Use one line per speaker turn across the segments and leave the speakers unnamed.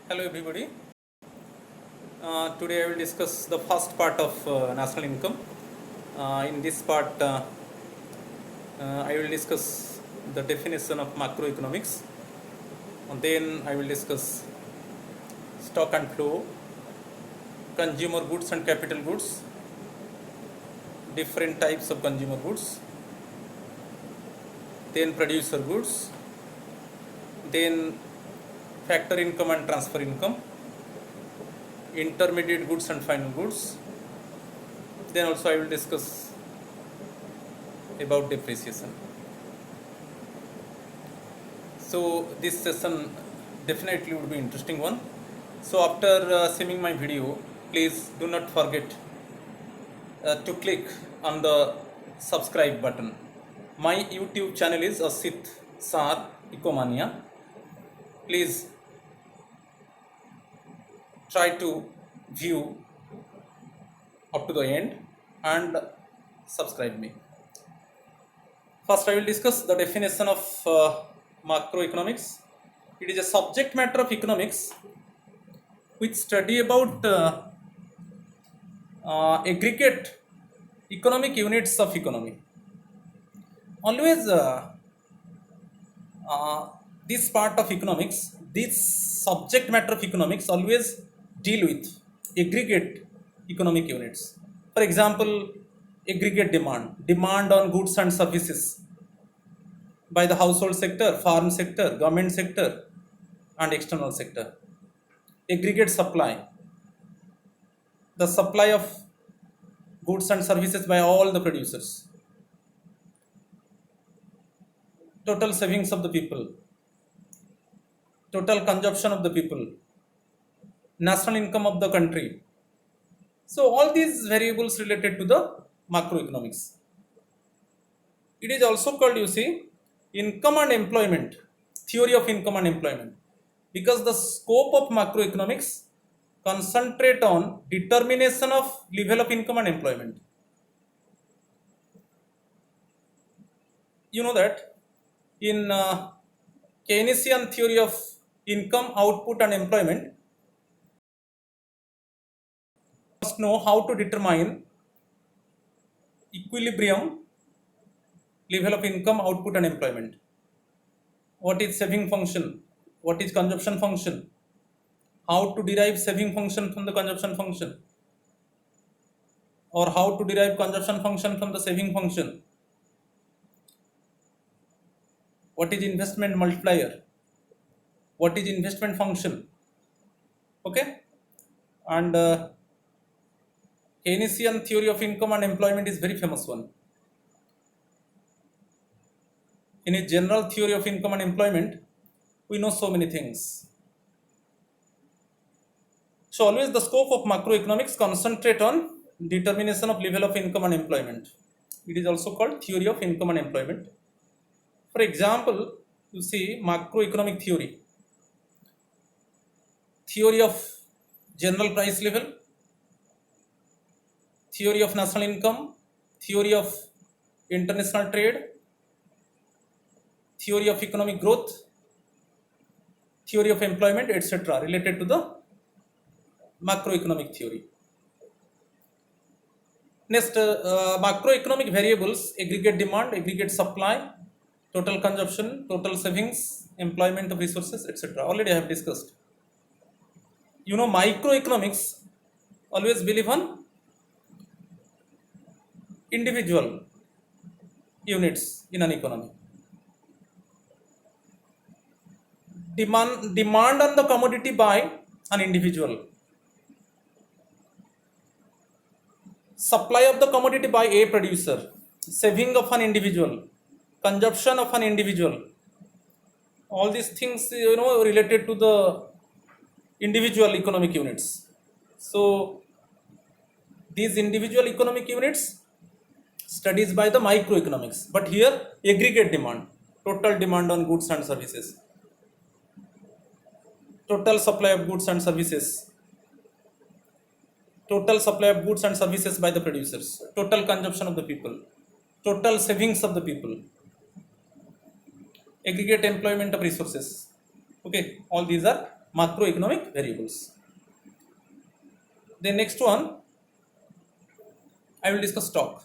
Hello everybody. Today I will discuss the first part of national income. In this part, I will discuss the definition of macroeconomics. And then I will discuss stock and flow, consumer goods and capital goods, different types of consumer goods, then producer goods, then factor income and transfer income, intermediate goods and final goods. Then also I will discuss about depreciation. So this session definitely would be interesting one. So after seeing my video, please do not forget to click on the subscribe button. My YouTube channel is Asit Sar Ecomania. Please try to view up to the end and subscribe me. First I will discuss the definition of macroeconomics. It is a subject matter of economics which study about aggregate economic units of economy. Always this part of economics, this subject matter of economics always deal with aggregate economic units. For example, aggregate demand on goods and services by the household sector, farm sector, government sector and external sector. Aggregate supply, the supply of goods and services by all the producers. Total savings of the people, total consumption of the people, national income of the country. So all these variables related to the macroeconomics. It is also called, you see, income and employment, theory of income and employment, because the scope of macroeconomics concentrate on determination of level of income and employment. You know that in Keynesian theory of income, output and employment, must know how to determine equilibrium level of income, output and employment. What is saving function? What is consumption function? How to derive saving function from the consumption function? Or how to derive consumption function from the saving function? What is investment multiplier? What is investment function? Okay? And Keynesian theory of income and employment is very famous one. In a general theory of income and employment, we know so many things. So always the scope of macroeconomics concentrate on determination of level of income and employment. It is also called theory of income and employment. For example, you see macroeconomic theory. Theory of general price level, theory of national income, theory of international trade, theory of economic growth, theory of employment, etc. related to the macroeconomic theory. Next, macroeconomic variables: aggregate demand, aggregate supply, total consumption, total savings, employment of resources, etc. Already I have discussed. You know, microeconomics always believe on individual units in an economy. Demand on the commodity by an individual, supply of the commodity by a producer, saving of an individual, consumption of an individual. All these things, you know, related to the individual economic units. So these individual economic units studies by the microeconomics, but here aggregate demand, total demand on goods and services, total supply of goods and services, total supply of goods and services by the producers, total consumption of the people, total savings of the people, aggregate employment of resources. Okay, all these are macroeconomic variables. The next one I will discuss stock.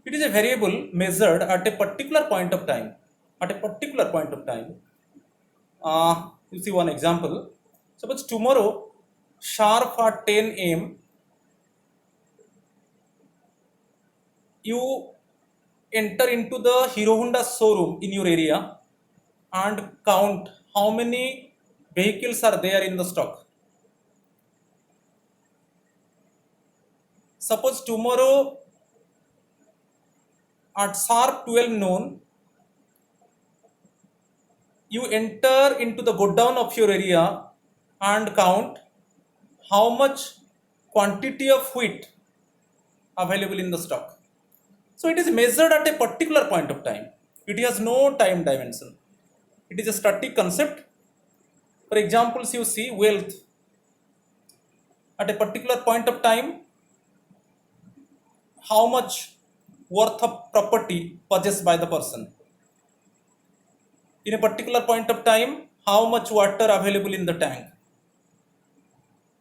It is a variable measured at a particular point of time. At a particular point of time, you see one example. Suppose tomorrow, sharp at 10 a.m., you enter into the Hero Honda showroom in your area and count how many vehicles are there in the stock. Suppose tomorrow at sharp 12 noon, you enter into the godown of your area and count how much quantity of wheat available in the stock. So it is measured at a particular point of time. It has no time dimension. It is a static concept. For examples, you see wealth. At a particular point of time, how much worth of property possessed by the person. In a particular point of time, how much water available in the tank.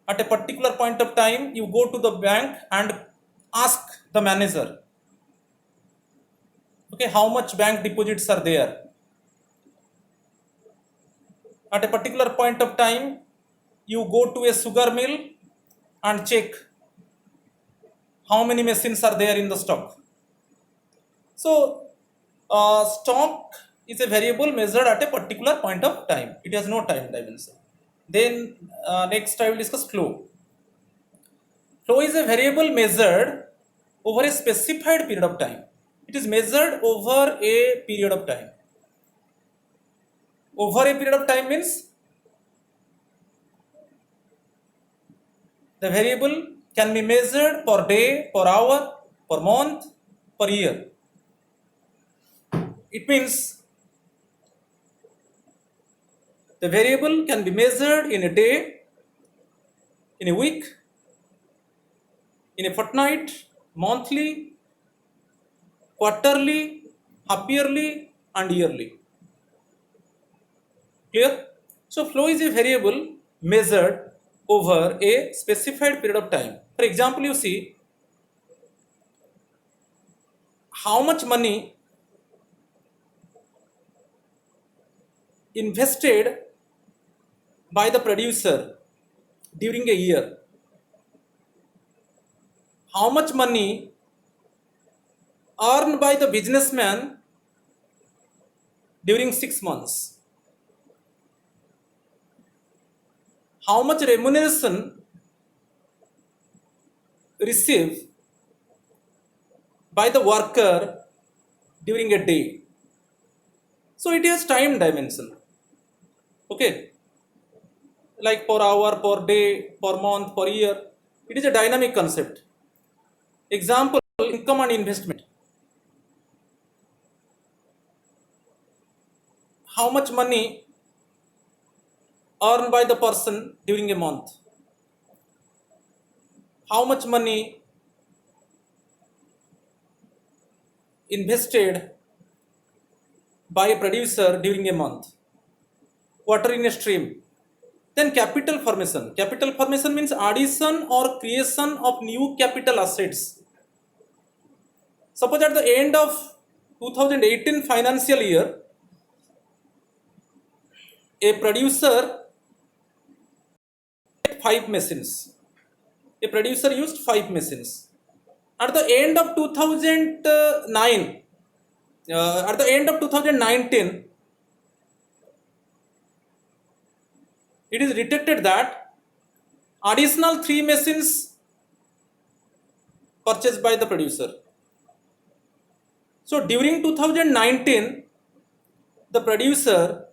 At a particular point of time, you go to the bank and ask the manager, okay, how much bank deposits are there. At a particular point of time, you go to a sugar mill and check how many machines are there in the stock. So, stock is a variable measured at a particular point of time. It has no time dimension. Then next I will discuss flow. Flow is a variable measured over a specified period of time. It is measured over a period of time. Over a period of time means the variable can be measured per day, per hour, per month, per year. It means the variable can be measured in a day, in a week, in a fortnight, monthly, quarterly, half yearly, and yearly. Clear? So flow is a variable measured over a specified period of time. For example, you see how much money invested by the producer during a year, how much money earned by the businessman during 6 months, how much remuneration received by the worker during a day. So it has time dimension. Okay, like per hour, per day, per month, per year. It is a dynamic concept. Example, income and investment. How much money earned by the person during a month? How much money invested by a producer during a month? Water in a stream. Then capital formation. Capital formation means addition or creation of new capital assets. Suppose at the end of 2018 financial year, a producer had 5 machines. A producer used 5 machines. At the end of 2009, at the end of 2019, it is detected that additional 3 machines purchased by the producer. So during 2019, the producer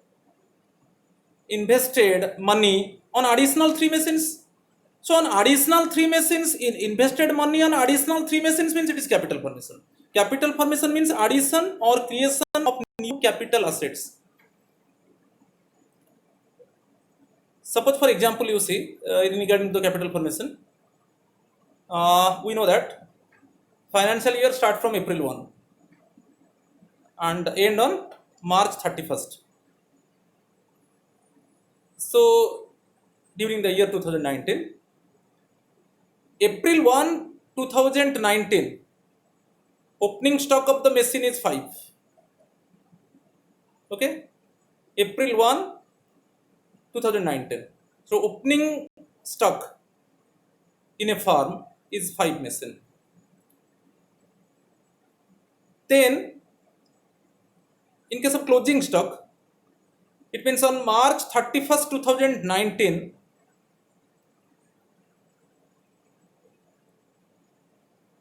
invested money on additional 3 machines. So on additional 3 machines, invested money on additional 3 machines means it is capital formation. Capital formation means addition or creation of new capital assets. Suppose for example you see regarding the capital formation, we know that financial year start from April 1 and end on March 31st. So during the year 2019. April 1, 2019, opening stock of the machine is 5. Okay, April 1, 2019. So opening stock in a farm is 5 machine. Then in case of closing stock, it means on March 31st, 2019,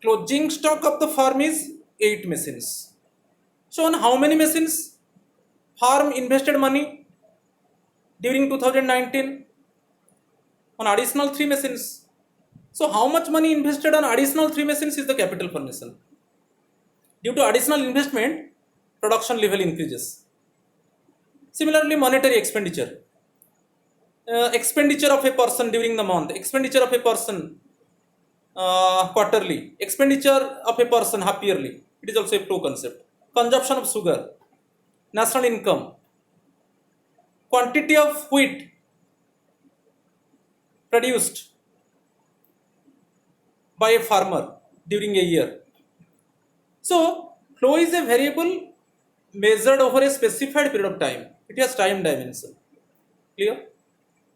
closing stock of the farm is 8 machines. So on how many machines farm invested money during 2019? On additional 3 machines. So how much money invested on additional 3 machines is the capital formation. Due to additional investment, production level increases. Similarly, monetary expenditure. Expenditure of a person during the month, expenditure of a person quarterly, expenditure of a person half yearly. It is also a pro concept. Consumption of sugar, national income, quantity of wheat produced by a farmer during a year. So, flow is a variable measured over a specified period of time. It has time dimension. Clear?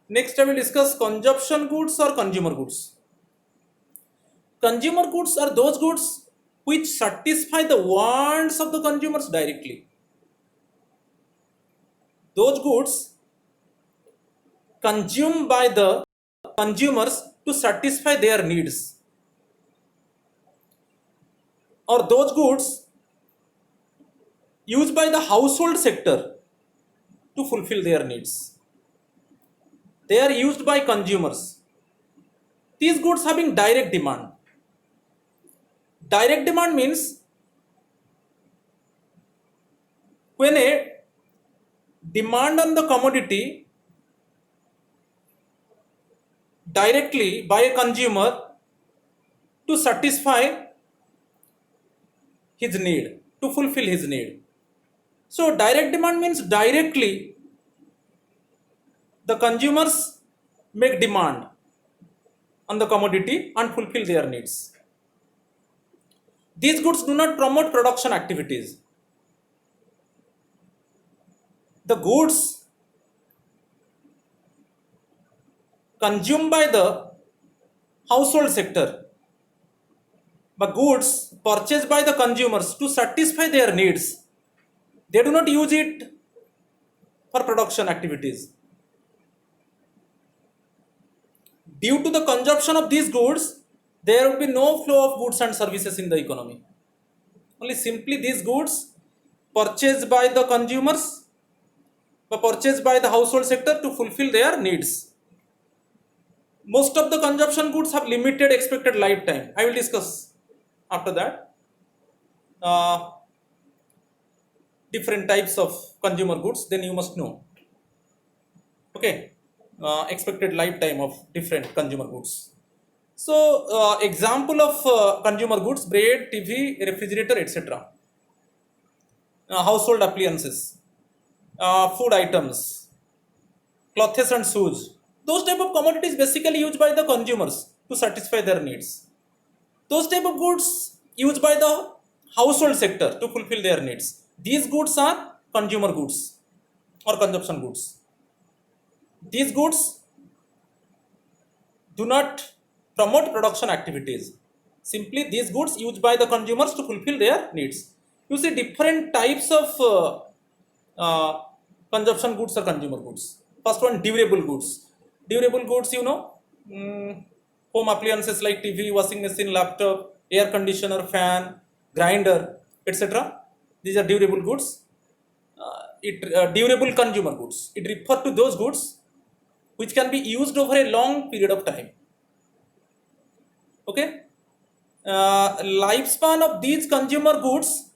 Next, I will discuss consumption goods or consumer goods. Consumer goods are those goods which satisfy the wants of the consumers directly. Those goods consumed by the consumers to satisfy their needs, or those goods used by the household sector to fulfill their needs. They are used by consumers. These goods having direct demand. Direct demand means when a demand on the commodity directly by a consumer to satisfy his need, to fulfill his need. So direct demand means directly the consumers make demand on the commodity and fulfill their needs. These goods do not promote production activities. The goods consumed by the household sector, but goods purchased by the consumers to satisfy their needs, they do not use it for production activities. Due to the consumption of these goods, there will be no flow of goods and services in the economy. Only simply these goods purchased by the consumers, but purchased by the household sector to fulfill their needs. Most of the consumption goods have limited expected lifetime. I will discuss after that different types of consumer goods. Then you must know. Okay, expected lifetime of different consumer goods. So, example of consumer goods: bread, TV, refrigerator, etc. Household appliances, food items, clothes and shoes. Those type of commodities basically used by the consumers to satisfy their needs. Those type of goods used by the household sector to fulfill their needs. These goods are consumer goods or consumption goods. These goods do not promote production activities. Simply these goods used by the consumers to fulfill their needs. You see different types of consumption goods or consumer goods. First one, durable goods. Durable goods, home appliances like TV, washing machine, laptop, air conditioner, fan, grinder, etc. These are durable goods. Durable consumer goods. It refers to those goods which can be used over a long period of time. Okay. Lifespan of these consumer goods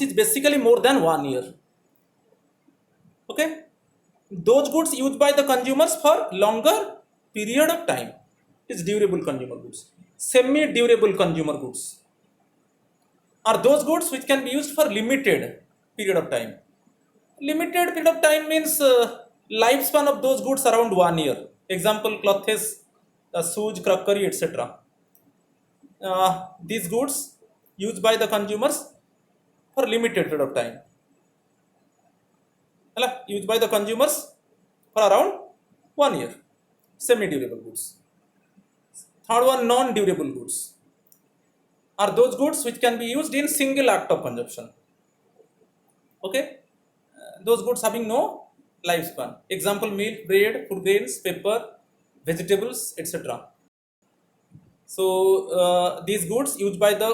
is basically more than 1 year. Okay, those goods used by the consumers for longer period of time is durable consumer goods. Semi-durable consumer goods are those goods which can be used for limited period of time. Limited period of time means lifespan of those goods around 1 year. Example, clothes, shoes, crockery, etc. These goods used by the consumers for limited period of time. Used by the consumers for around 1 year. Semi-durable goods. Third one, non-durable goods are those goods which can be used in single act of consumption. Okay, those goods having no lifespan. Example, milk, bread, food grains, paper, vegetables, etc. So these goods used by the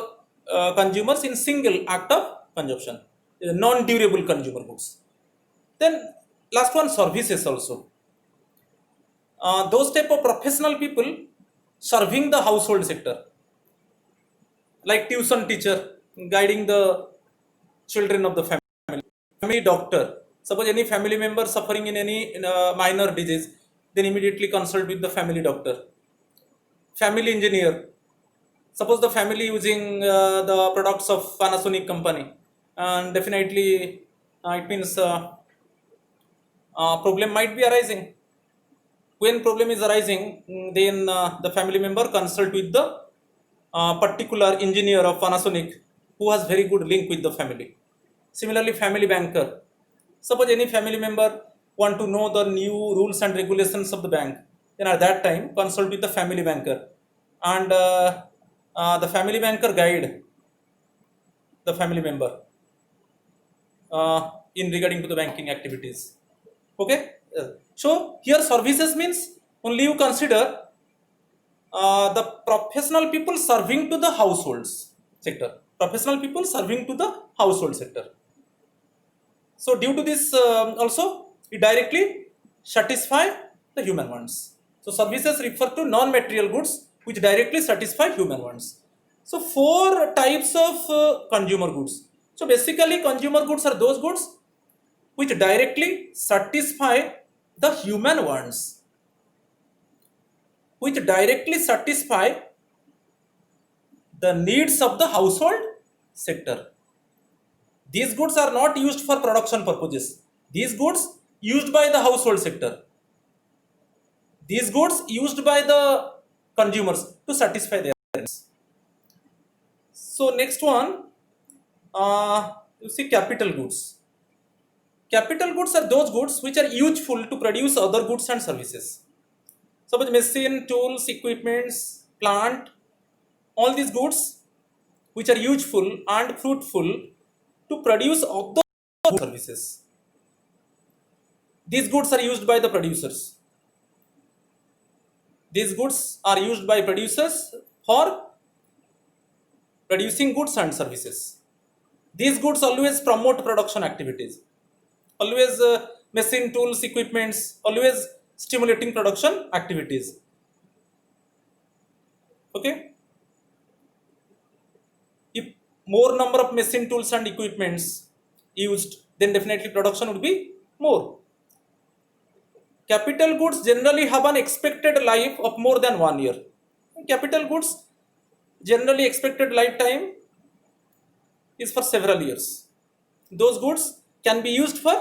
consumers in single act of consumption, non-durable consumer goods. Then last one, services also. Those type of professional people serving the household sector, like tuition teacher guiding the children of the family doctor. Suppose any family member suffering in any minor disease, then immediately consult with the family doctor. Family engineer, suppose the family using the products of Panasonic company, and definitely it means problem might be arising. When problem is arising, then the family member consult with the particular engineer of Panasonic who has very good link with the family. Similarly, family banker. Suppose any family member want to know the new rules and regulations of the bank, then at that time consult with the family banker, and the family banker guide the family member in regarding to the banking activities. Okay, so here services means only you consider the professional people serving to the households sector. Professional people serving to the household sector. So due to this also it directly satisfy the human wants. So services refer to non-material goods which directly satisfy human wants. So four types of consumer goods. So basically consumer goods are those goods which directly satisfy the human wants, which directly satisfy the needs of the household sector. These goods are not used for production purposes. These goods used by the household sector. These goods used by the consumers to satisfy their needs. So next one, you see capital goods. Capital goods are those goods which are useful to produce other goods and services. Suppose machine, tools, equipments, plant, all these goods which are useful and fruitful to produce other services. These goods are used by the producers. These goods are used by producers for producing goods and services. These goods always promote production activities. Always machine, tools, equipments, always stimulating production activities. Okay. If more number of machine, tools and equipments used, then definitely production would be more. Capital goods generally have an expected life of more than 1 year. Capital goods generally expected lifetime is for several years. Those goods can be used for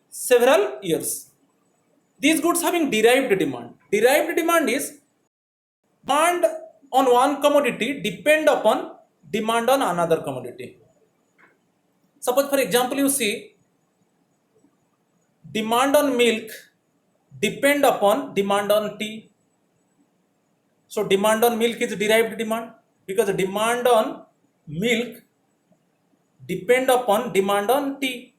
several years. These goods having derived demand. Derived demand is demand on one commodity depend upon demand on another commodity. Suppose for example you see demand on milk depend upon demand on tea. So demand on milk is derived demand because demand on milk depend upon demand on tea.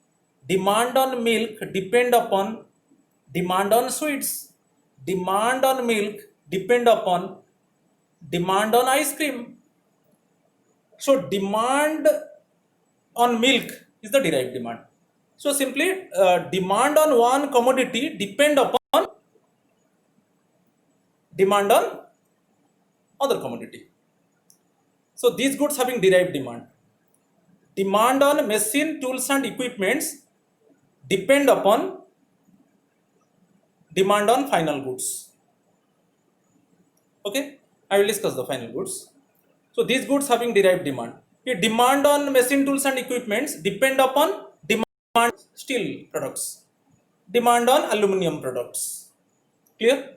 Demand on milk depend upon demand on sweets. Demand on milk depend upon demand on ice cream. So demand on milk is the derived demand. So simply demand on one commodity depend upon demand on other commodity. So these goods having derived demand. Demand on machine, tools and equipments depend upon demand on final goods. Okay, I will discuss the final goods. So these goods having derived demand. Demand on machine, tools and equipments depend upon demand demand steel products, demand on aluminum products. Clear?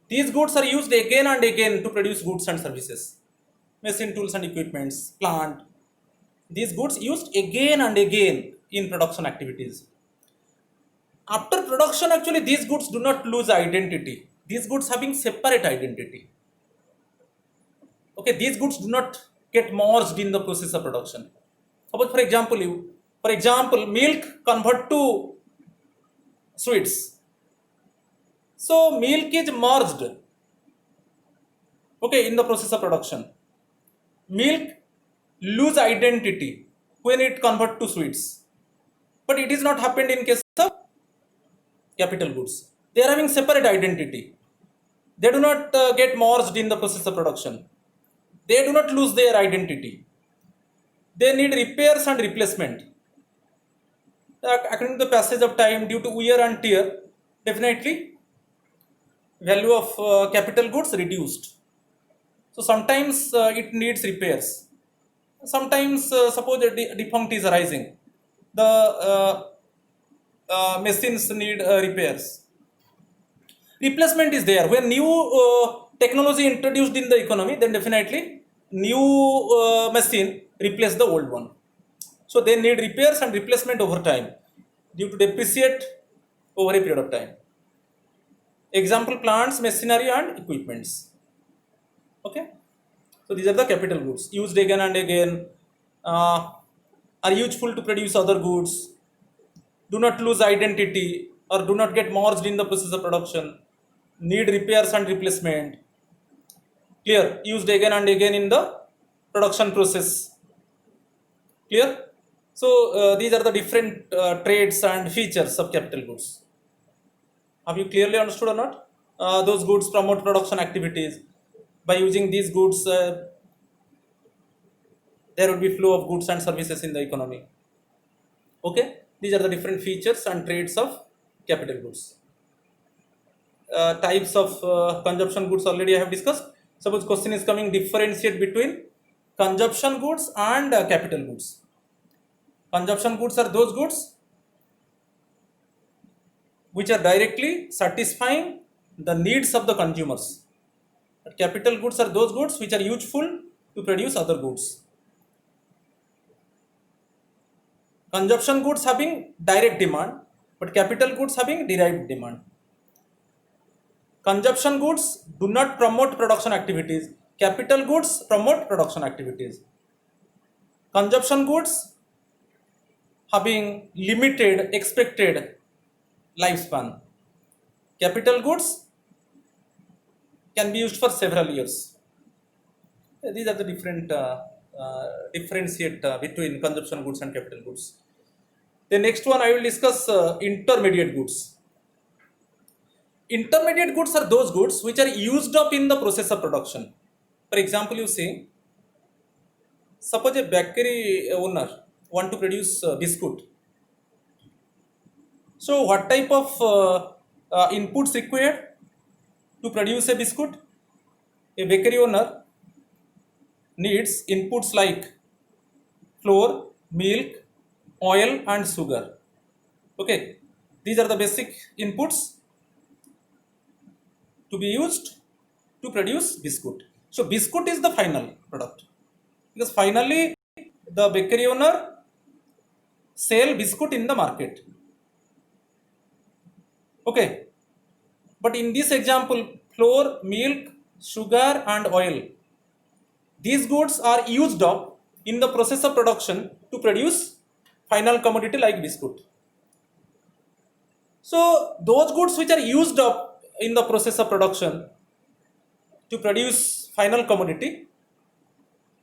These goods are used again and again to produce goods and services, machine tools and equipments, plant. These goods used again and again in production activities. After production, actually, these goods do not lose identity. These goods having separate identity. Okay, these goods do not get merged in the process of production. Suppose, for example, milk convert to sweets. So milk is merged. Okay, in the process of production, milk lose identity when it convert to sweets, but it is not happened in case of capital goods. They are having separate identity. They do not get merged in the process of production. They do not lose their identity. They need repairs and replacement. According to the passage of time, due to wear and tear, definitely value of capital goods reduced. So sometimes it needs repairs. Sometimes suppose a defunct is arising, the machines need repairs. Replacement is there. When new technology introduced in the economy, then definitely new machine replace the old one. So they need repairs and replacement over time due to depreciate over a period of time. Example, plants, machinery and equipments. Okay. So these are the capital goods used again and again, are useful to produce other goods, do not lose identity or do not get merged in the process of production, need repairs and replacement. Clear? Used again and again in the production process. Clear? So these are the different traits and features of capital goods. Have you clearly understood or not? Those goods promote production activities. By using these goods, there would be flow of goods and services in the economy. Okay, these are the different features and traits of capital goods. Types of consumption goods already I have discussed. Suppose question is coming, differentiate between consumption goods and capital goods. Consumption goods are those goods which are directly satisfying the needs of the consumers. But capital goods are those goods which are useful to produce other goods. Consumption goods having direct demand, but capital goods having derived demand. Consumption goods do not promote production activities. Capital goods promote production activities. Consumption goods having limited expected lifespan. Capital goods can be used for several years. These are the different differentiate between consumption goods and capital goods. The next one I will discuss intermediate goods. Intermediate goods are those goods which are used up in the process of production. For example, you see, suppose a bakery owner want to produce biscuit. So what type of inputs required to produce a biscuit? A bakery owner needs inputs like flour, milk, oil and sugar. Okay, these are the basic inputs to be used to produce biscuit. So biscuit is the final product, because finally the bakery owner sell biscuit in the market. Okay, but in this example, flour, milk, sugar and oil, these goods are used up in the process of production to produce final commodity like biscuit. So those goods which are used up in the process of production to produce final commodity,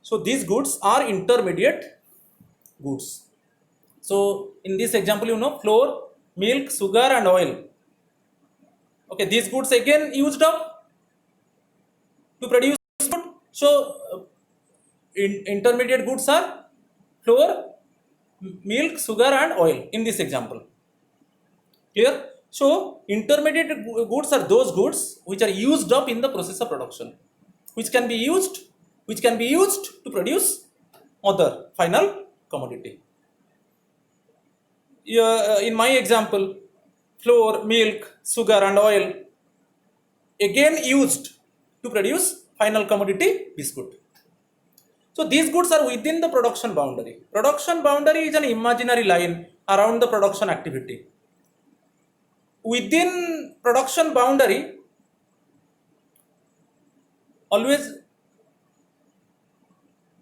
so these goods are intermediate goods. So in this example, you know, flour, milk, sugar and oil. Okay, these goods again used up to produce food. So intermediate goods are flour, milk, sugar and oil in this example. Clear? So intermediate goods are those goods which are used up in the process of production, which can be used to produce other final commodity. In my example, flour, milk, sugar, and oil again used to produce final commodity biscuit. So these goods are within the production boundary. Production boundary is an imaginary line around the production activity. Within production boundary, always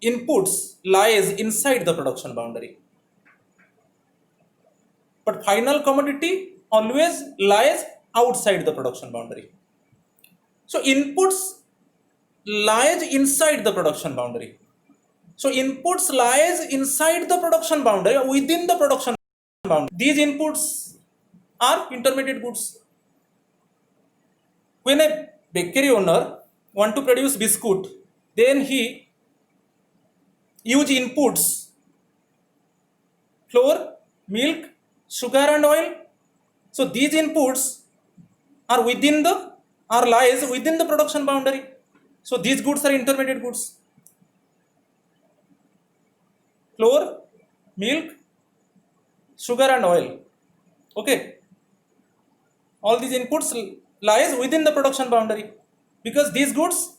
inputs lies inside the production boundary. But final commodity always lies outside the production boundary. So inputs lies inside the production boundary. So inputs lies inside the production boundary, within the production boundary. These inputs are intermediate goods. When a bakery owner want to produce biscuit, then he use inputs flour, milk, sugar and oil. So these inputs are lies within the production boundary. So these goods are intermediate goods. Flour, milk, sugar and oil. Okay. All these inputs lies within the production boundary because these goods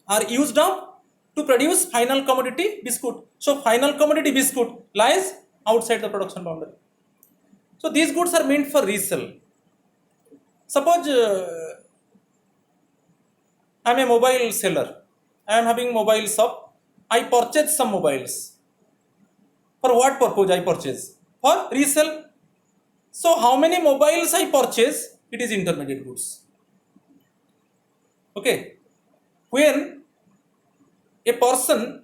are used up to produce final commodity biscuit. So final commodity biscuit lies outside the production boundary. So these goods are meant for resale. Suppose I am a mobile seller. I am having mobile shop. I purchase some mobiles. For what purpose I purchase? For resale. So how many mobiles I purchase? It is intermediate goods. Okay. When a person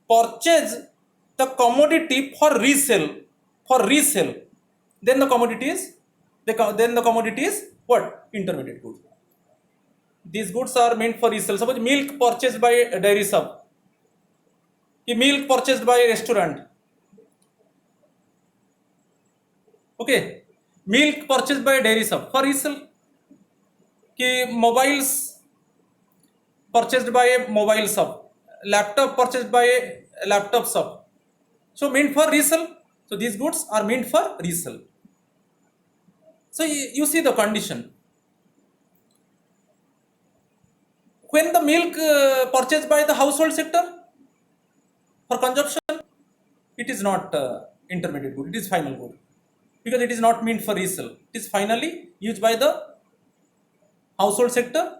purchase the commodity for resale, then the commodity is what? Intermediate goods. These goods are meant for resale. Suppose milk purchased by a dairy shop, milk purchased by a restaurant. Okay, milk purchased by a dairy shop for resale. Mobiles purchased by a mobile shop, laptop purchased by a laptop shop. So meant for resale. So these goods are meant for resale. So you see the condition. When the milk purchased by the household sector for consumption, it is not intermediate good, it is final good because it is not meant for resale. It is finally used by the household sector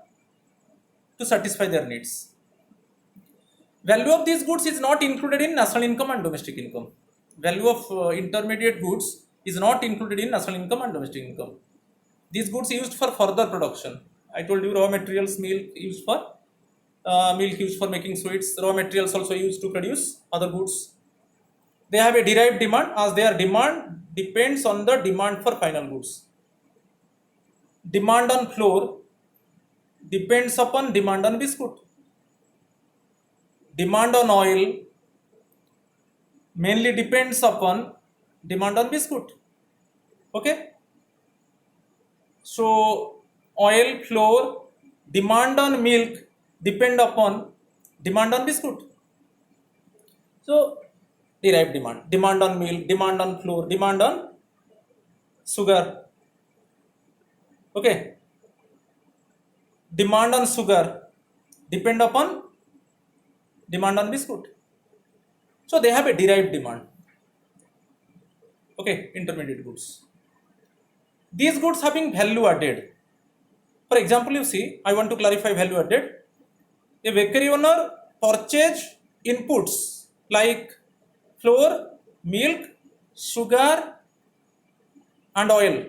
to satisfy their needs. Value of these goods is not included in national income and domestic income. Value of intermediate goods is not included in national income and domestic income. These goods used for further production. I told you raw materials, milk used for making sweets, raw materials also used to produce other goods. They have a derived demand as their demand depends on the demand for final goods. Demand on flour depends upon demand on biscuit. Demand on oil mainly depends upon demand on biscuit. Okay. So oil, flour, demand on milk depend upon demand on biscuit. So derived demand on milk, demand on flour, demand on sugar. Okay. Demand on sugar depend upon demand on biscuit. So they have a derived demand. Okay, intermediate goods. These goods having value added. For example, you see, I want to clarify value added. A bakery owner purchase inputs like flour, milk, sugar and oil.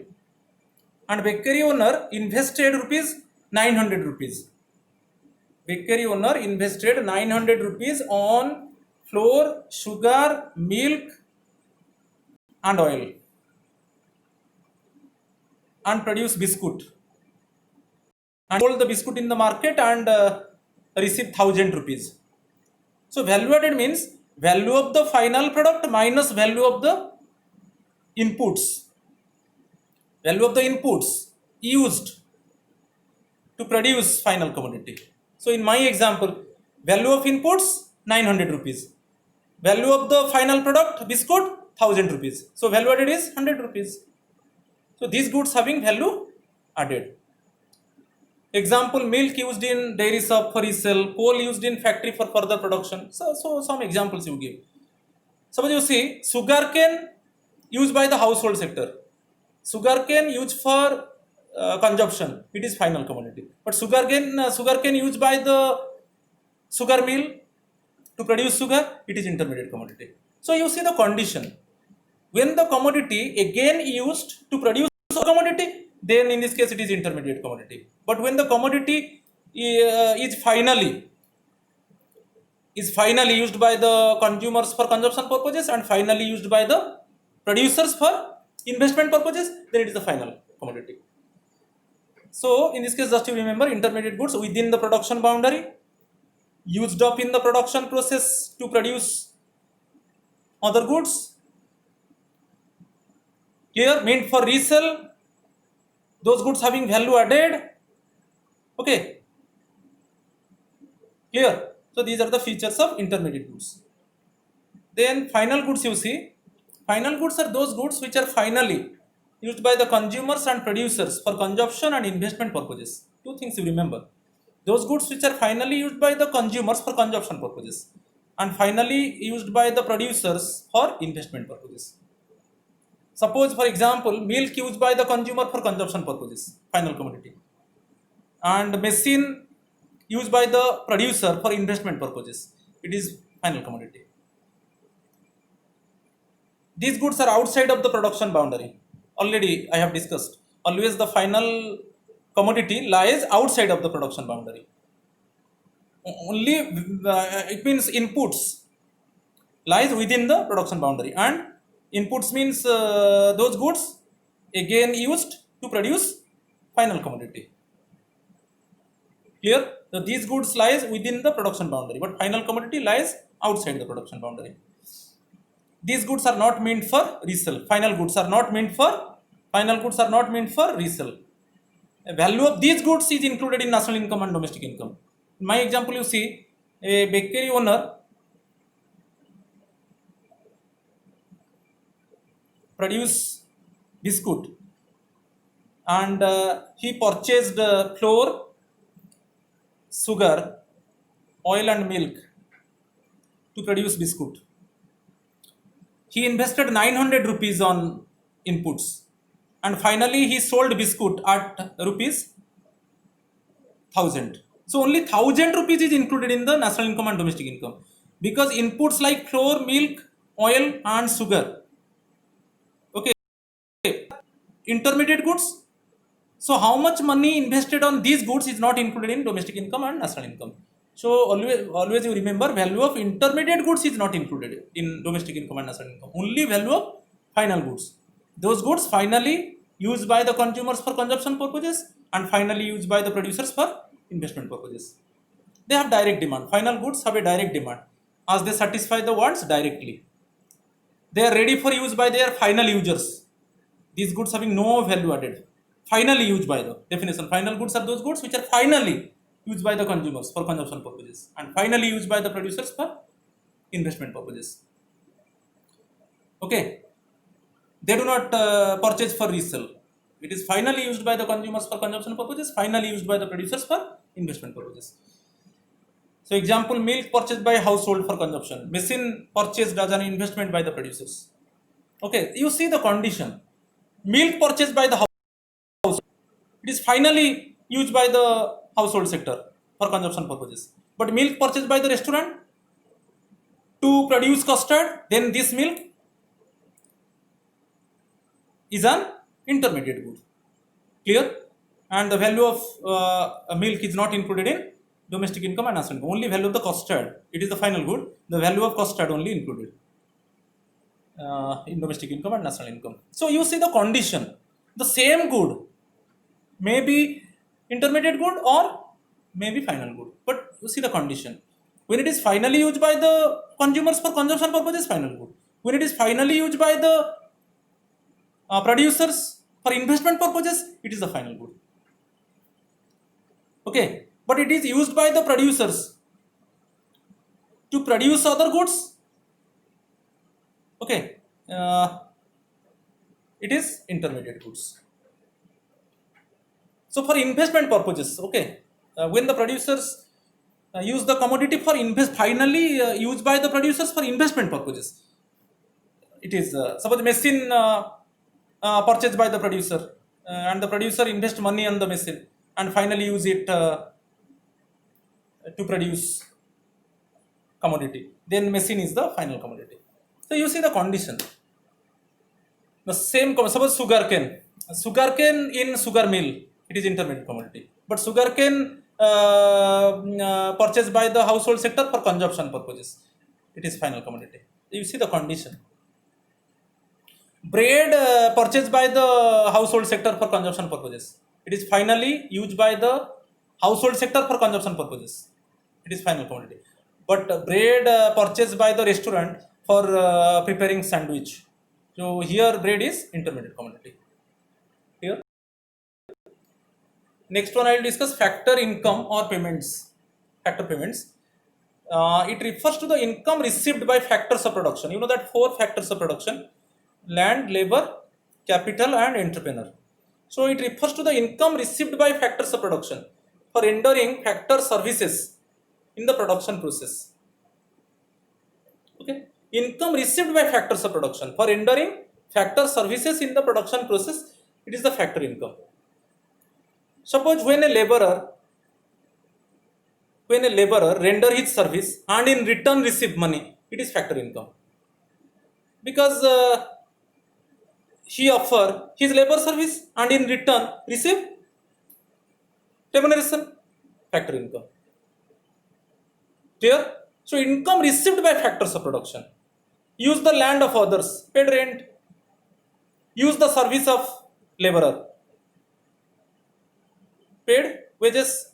And bakery owner invested rupees 900 rupees. Bakery owner invested 900 rupees on flour, sugar, milk and oil and produce biscuit and sold the biscuit in the market and received 1000 rupees. So value added means value of the final product minus value of the inputs. Value of the inputs used to produce final commodity. So in my example, value of inputs 900 rupees. Value of the final product biscuit 1000 rupees. So value added is 100 rupees. So these goods having value added. Example, milk used in dairy shop for resale, coal used in factory for further production. So some examples you give. Suppose you see sugar cane used by the household sector. Sugar cane used for consumption, it is final commodity. But sugar cane used by the sugar mill to produce sugar, it is intermediate commodity. So you see the condition. When the commodity again used to produce a commodity, then in this case it is intermediate commodity. But when the commodity is finally used by the consumers for consumption purposes and finally used by the producers for investment purposes, then it is the final commodity. So in this case, just you remember intermediate goods within the production boundary, used up in the production process to produce other goods. Here, meant for resale, those goods having value added. Okay, clear. So these are the features of intermediate goods. Then final goods, you see, final goods are those goods which are finally used by the consumers and producers for consumption and investment purposes. Two things you remember. Those goods which are finally used by the consumers for consumption purposes and finally used by the producers for investment purposes. Suppose, for example, milk used by the consumer for consumption purposes, final commodity, and machine used by the producer for investment purposes, it is final commodity. These goods are outside of the production boundary. Already I have discussed. Always the final commodity lies outside of the production boundary. Only it means inputs lies within the production boundary, and inputs means those goods again used to produce final commodity. Clear? So these goods lies within the production boundary, but final commodity lies outside the production boundary. These goods are not meant for resale. Final goods are not meant for resale. The value of these goods is included in national income and domestic income. In my example, you see a bakery owner produce biscuit and he purchased flour, sugar, oil and milk to produce biscuit. He invested 900 rupees on inputs and finally he sold biscuit at rupees 1000. So only 1000 rupees is included in the national income and domestic income because inputs like flour, milk, oil and sugar, okay, intermediate goods. So how much money invested on these goods is not included in domestic income and national income. So always you remember value of intermediate goods is not included in domestic income and national income. Only value of final goods. Those goods finally used by the consumers for consumption purposes and finally used by the producers for investment purposes. They have direct demand. Final goods have a direct demand as they satisfy the wants directly. They are ready for use by their final users. These goods having no value added. Finally used by the definition. Final goods are those goods which are finally used by the consumers for consumption purposes and finally used by the producers for investment purposes. Okay, they do not purchase for resale. It is finally used by the consumers for consumption purposes, finally used by the producers for investment purposes. So example, milk purchased by household for consumption, machine purchased as an investment by the producers. Okay, you see the condition. Milk purchased by the household, it is finally used by the household sector for consumption purposes. But milk purchased by the restaurant to produce custard, then this milk is an intermediate good. Clear? And the value of milk is not included in domestic income and national income. Only value of the custard, it is the final good. The value of custard only included in domestic income and national income. So you see the condition. The same good may be intermediate good or may be final good. But you see the condition. When it is finally used by the consumers for consumption purposes, final good. When it is finally used by the producers for investment purposes, it is the final good. Okay, but it is used by the producers to produce other goods. Okay, it is intermediate goods. So for investment purposes, okay, when the producers use the commodity for finally used by the producers for investment purposes. It is suppose machine purchased by the producer, and the producer invest money on the machine and finally use it to produce commodity. Then machine is the final commodity. So you see the condition. The same suppose sugarcane in sugar mill, it is intermediate commodity. But sugarcane purchased by the household sector for consumption purposes, it is final commodity. You see the condition. Bread purchased by the household sector for consumption purposes, it is finally used by the household sector for consumption purposes. It is final commodity. But bread purchased by the restaurant for preparing sandwich. So here bread is intermediate commodity. Here. Next one I will discuss factor income or payments. Factor payments. It refers to the income received by factors of production. You know that 4 factors of production: land, labor, capital, and entrepreneur. So it refers to the income received by factors of production for rendering factor services in the production process. Okay, income received by factors of production for rendering factor services in the production process, it is the factor income. Suppose when a laborer render his service and in return receive money, it is factor income, because he offer his labor service and in return receive remuneration, factor income. Clear? So income received by factors of production: use the land of others, paid rent; use the service of laborer, paid wages;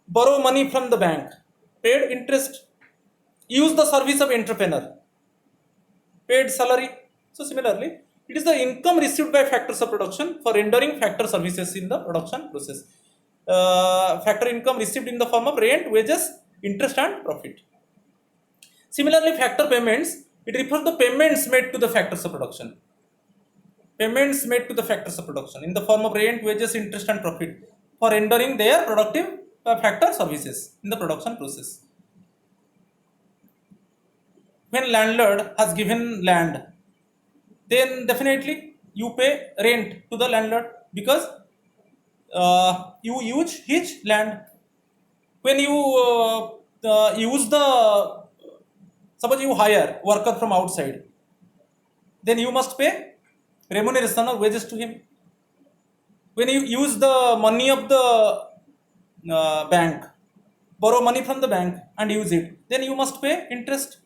borrow money from the bank, paid interest; use the service of entrepreneur, paid salary. So similarly, it is the income received by factors of production for rendering factor services in the production process. Factor income received in the form of rent, wages, interest, and profit. Similarly, factor payments, it refers to the payments made to the factors of production. Payments made to the factors of production in the form of rent, wages, interest, and profit for rendering their productive factor services in the production process. When landlord has given land, then definitely you pay rent to the landlord, because you use his land. When you use the, suppose you hire worker from outside, then you must pay remuneration or wages to him. When you use the money of the bank, borrow money from the bank and use it, then you must pay interest.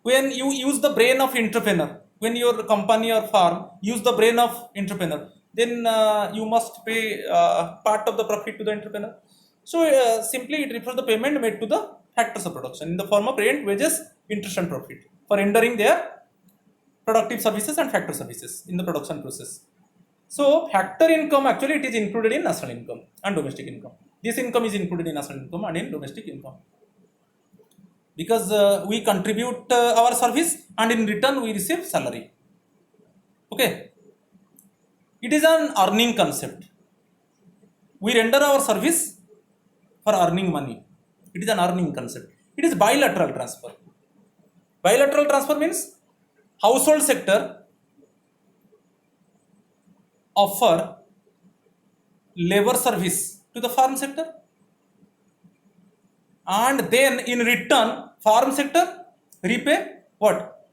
When you use the brain of entrepreneur, when your company or farm use the brain of entrepreneur, then you must pay part of the profit to the entrepreneur. So simply it refers to the payment made to the factors of production in the form of rent, wages, interest, and profit for rendering their productive services and factor services in the production process. So factor income, actually it is included in national income and domestic income. This income is included in national income and in domestic income, because we contribute our service and in return we receive salary. Okay, it is an earning concept. We render our service for earning money. It is an earning concept. It is bilateral transfer. Bilateral transfer means household sector offer labor service to the farm sector, and then in return farm sector repay what?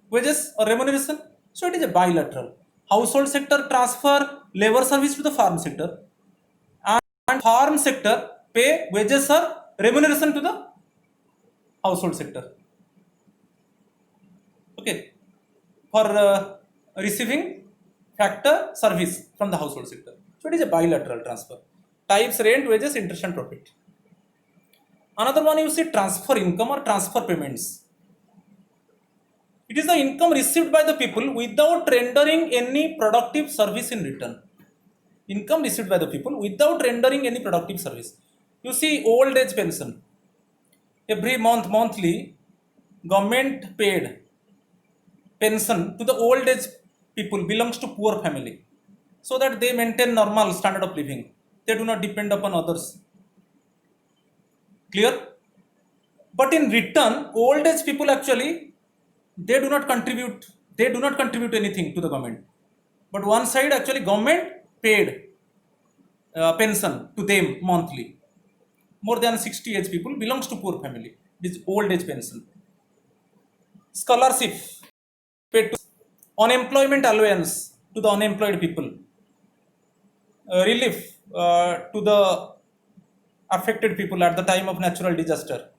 Wages or remuneration. So it is a bilateral. Household sector transfer labor service to the farm sector, and farm sector pay wages or remuneration to the household sector. Okay, for receiving factor service from the household sector. So it is a bilateral transfer. Types: rent, wages, interest, and profit. Another one, you see transfer income or transfer payments. It is the income received by the people without rendering any productive service in return. Income received by the people without rendering any productive service. You see old age pension. Every month, monthly, government paid pension to the old age people belongs to poor family, so that they maintain normal standard of living. They do not depend upon others. Clear? But in return, old age people actually they do not contribute. They do not contribute anything to the government. But one side actually government paid pension to them monthly. More than 60 age people belongs to poor family. This old age pension. Scholarship paid to unemployment allowance to the unemployed people. Relief to the affected people at the time of natural disaster.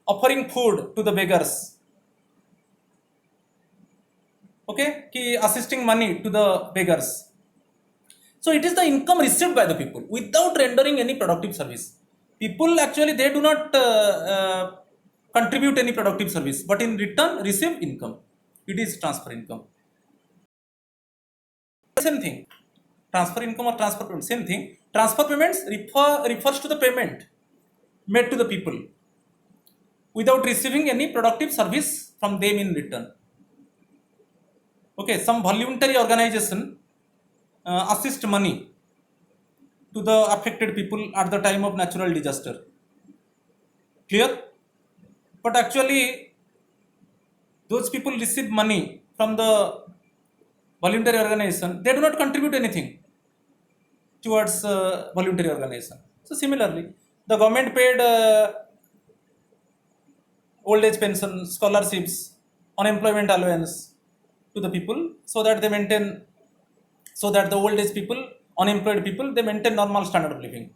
Offering food to the beggars. Okay, ki assisting money to the beggars. So it is the income received by the people without rendering any productive service. People actually they do not contribute any productive service, but in return receive income. It is transfer income. Same thing. Transfer income or transfer payment, same thing. Transfer payments refers to the payment made to the people without receiving any productive service from them in return. Okay, some voluntary organization assist money to the affected people at the time of natural disaster. Clear? But actually those people receive money from the voluntary organization, they do not contribute anything towards voluntary organization. So similarly, the government paid old age pension, scholarships, unemployment allowance to the people, so that they maintain, so that the old age people, unemployed people, they maintain normal standard of living.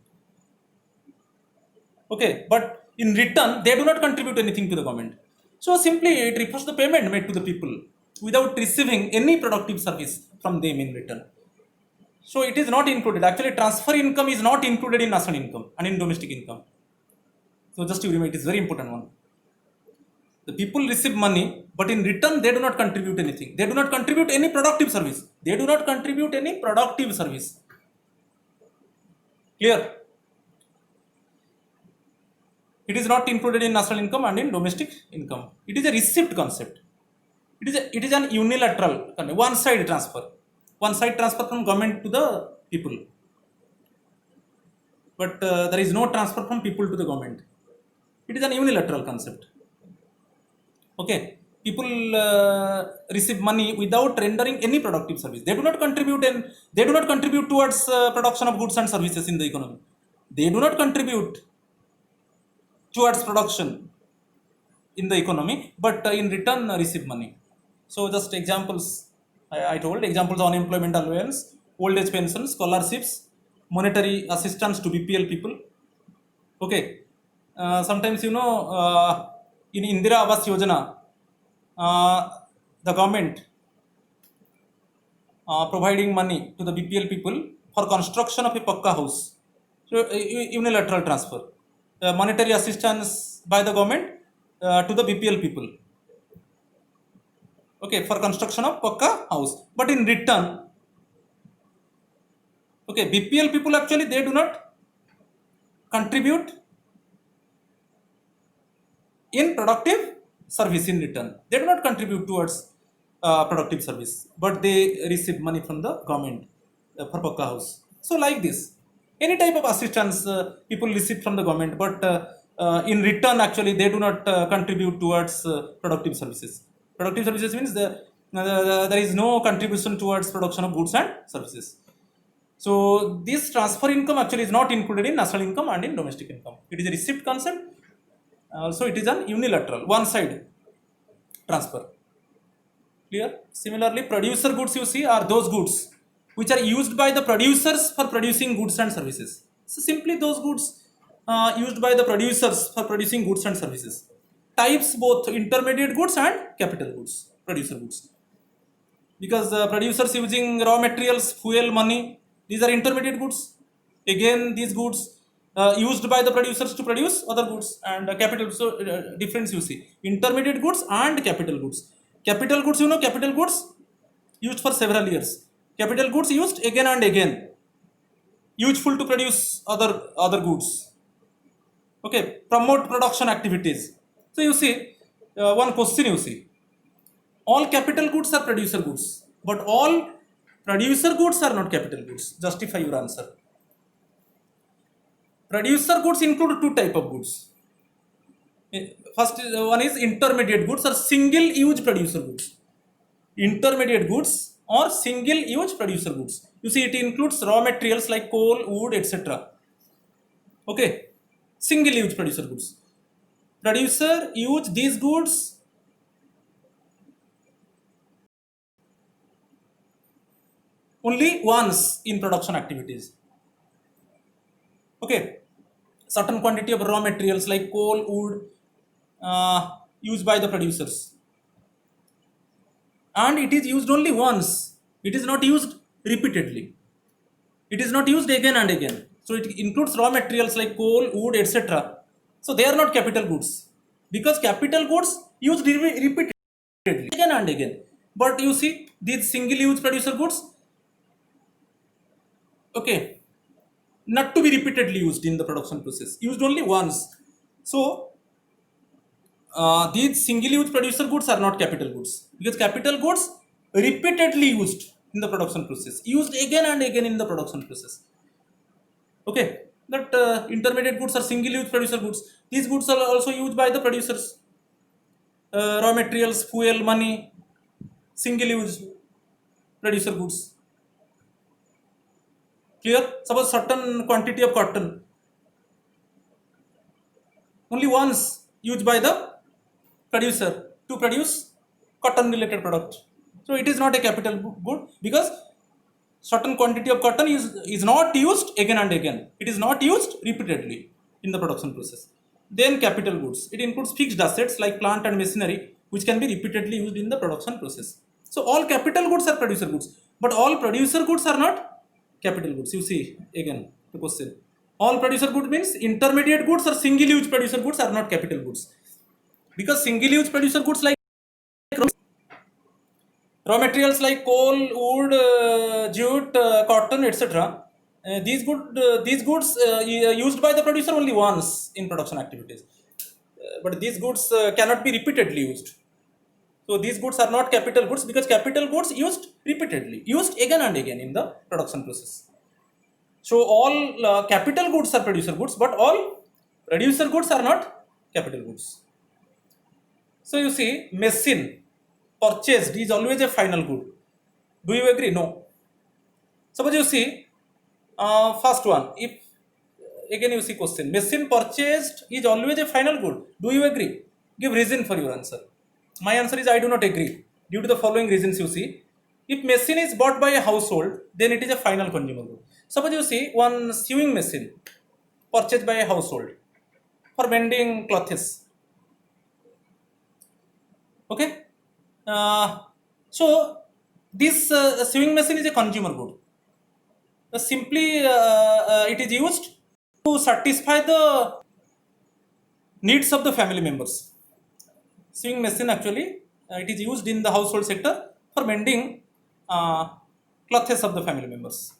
Okay, but in return they do not contribute anything to the government. So simply it refers to the payment made to the people without receiving any productive service from them in return. So it is not included. Actually, transfer income is not included in national income and in domestic income. So just you remember, it is very important one. The people receive money, but in return they do not contribute anything. They do not contribute any productive service. They do not contribute any productive service. Clear? It is not included in national income and in domestic income. It is a receipt concept. It is an unilateral, one side transfer. One side transfer from government to the people. But there is no transfer from people to the government. It is an unilateral concept. Okay, people receive money without rendering any productive service. They do not contribute, and they do not contribute towards production of goods and services in the economy. They do not contribute towards production in the economy, but in return receive money. So just examples, I told examples: unemployment allowance, old age pension, scholarships, monetary assistance to BPL people. Okay, sometimes in Indira Awas Yojana, the government providing money to the BPL people for construction of a pakka house. So unilateral transfer, monetary assistance by the government to the BPL people. Okay, for construction of pakka house, but in return, okay, BPL people actually they do not contribute in productive service in return. They do not contribute towards productive service, but they receive money from the government for pakka house. So like this, any type of assistance people receive from the government, but in return actually they do not contribute towards productive services. Productive services means there is no contribution towards production of goods and services. So this transfer income actually is not included in national income and in domestic income. It is a receipt concept. Also it is an unilateral, one side transfer. Clear? Similarly, producer goods you see are those goods which are used by the producers for producing goods and services. So simply those goods used by the producers for producing goods and services. Types both intermediate goods and capital goods, producer goods. Because producers using raw materials, fuel, money, these are intermediate goods. Again, these goods used by the producers to produce other goods and capital. So difference you see, intermediate goods and capital goods. Capital goods, capital goods used for several years. Capital goods used again and again, useful to produce other goods. Okay, promote production activities. So you see, one question you see. All capital goods are producer goods, but all producer goods are not capital goods. Justify your answer. Producer goods include two type of goods. First one is intermediate goods or single use producer goods. Intermediate goods or single use producer goods. You see, it includes raw materials like coal, wood, etc. Okay, single use producer goods. Producer use these goods only once in production activities. Okay, certain quantity of raw materials like coal, wood, used by the producers, and it is used only once. It is not used repeatedly. It is not used again and again. So it includes raw materials like coal, wood, etc. So they are not capital goods because capital goods used repeatedly again and again. But you see these single use producer goods, okay, not to be repeatedly used in the production process, used only once. So these single use producer goods are not capital goods because capital goods repeatedly used in the production process, used again and again in the production process. Okay, that intermediate goods are single use producer goods. These goods are also used by the producers. Raw materials, fuel, money, single use producer goods. Clear? Suppose certain quantity of cotton only once used by the producer to produce cotton related product. So it is not a capital good because certain quantity of cotton is not used again and again. It is not used repeatedly in the production process. Then capital goods. It includes fixed assets like plant and machinery which can be repeatedly used in the production process. So all capital goods are producer goods, but all producer goods are not capital goods. You see again the question. All producer good means intermediate goods or single use producer goods are not capital goods because single use producer goods like raw materials like coal, wood, jute, cotton, etc. These goods used by the producer only once in production activities, but these goods cannot be repeatedly used. So these goods are not capital goods because capital goods used repeatedly, used again and again in the production process. So all capital goods are producer goods, but all producer goods are not capital goods. So you see, machine purchased is always a final good. Do you agree? No. Suppose you see, first one. If again you see question, machine purchased is always a final good. Do you agree? Give reason for your answer. My answer is I do not agree. Due to the following reasons you see, if machine is bought by a household, then it is a final consumer good. Suppose you see one sewing machine purchased by a household for mending clothes. Okay. So this sewing machine is a consumer good. Simply it is used to satisfy the needs of the family members. Sewing machine actually it is used in the household sector for mending clothes of the family members.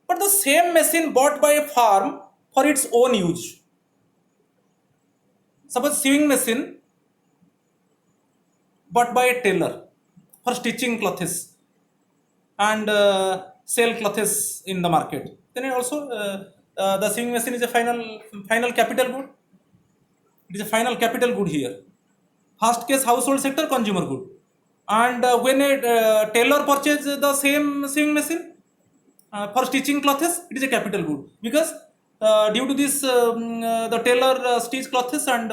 But the same machine bought by a farm for its own use. Suppose sewing machine bought by a tailor for stitching clothes and sell clothes in the market. Then it also the sewing machine is a final capital good. It is a final capital good here. First case household sector consumer good. And when a tailor purchases the same sewing machine for stitching clothes, it is a capital good because due to this the tailor stitch clothes and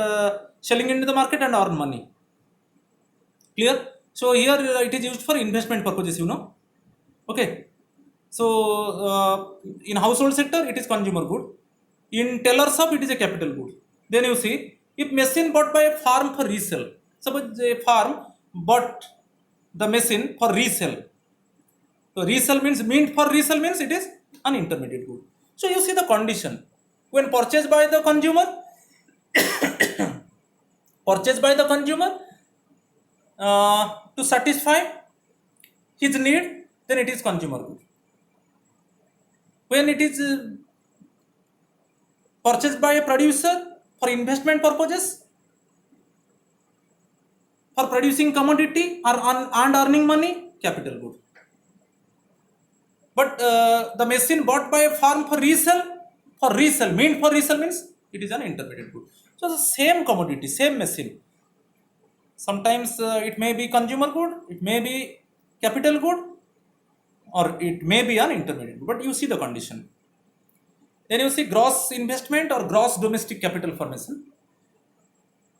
selling into the market and earn money. Clear? So here it is used for investment purposes, you know. Okay. So in household sector it is consumer good. In tailor shop it is a capital good. Then you see if machine bought by a farm for resale. Suppose a farm bought the machine for resale. So resale means it is an intermediate good. So you see the condition when purchased by the consumer, purchased by the consumer to satisfy his need, then it is consumer good. When it is purchased by a producer for investment purposes, For producing commodity or and earning money, capital good. But the machine bought by a farm for resell means it is an intermediate good. So the same commodity, same machine. Sometimes it may be consumer good, it may be capital good, or it may be an intermediate good. But you see the condition. Then you see gross investment or gross domestic capital formation.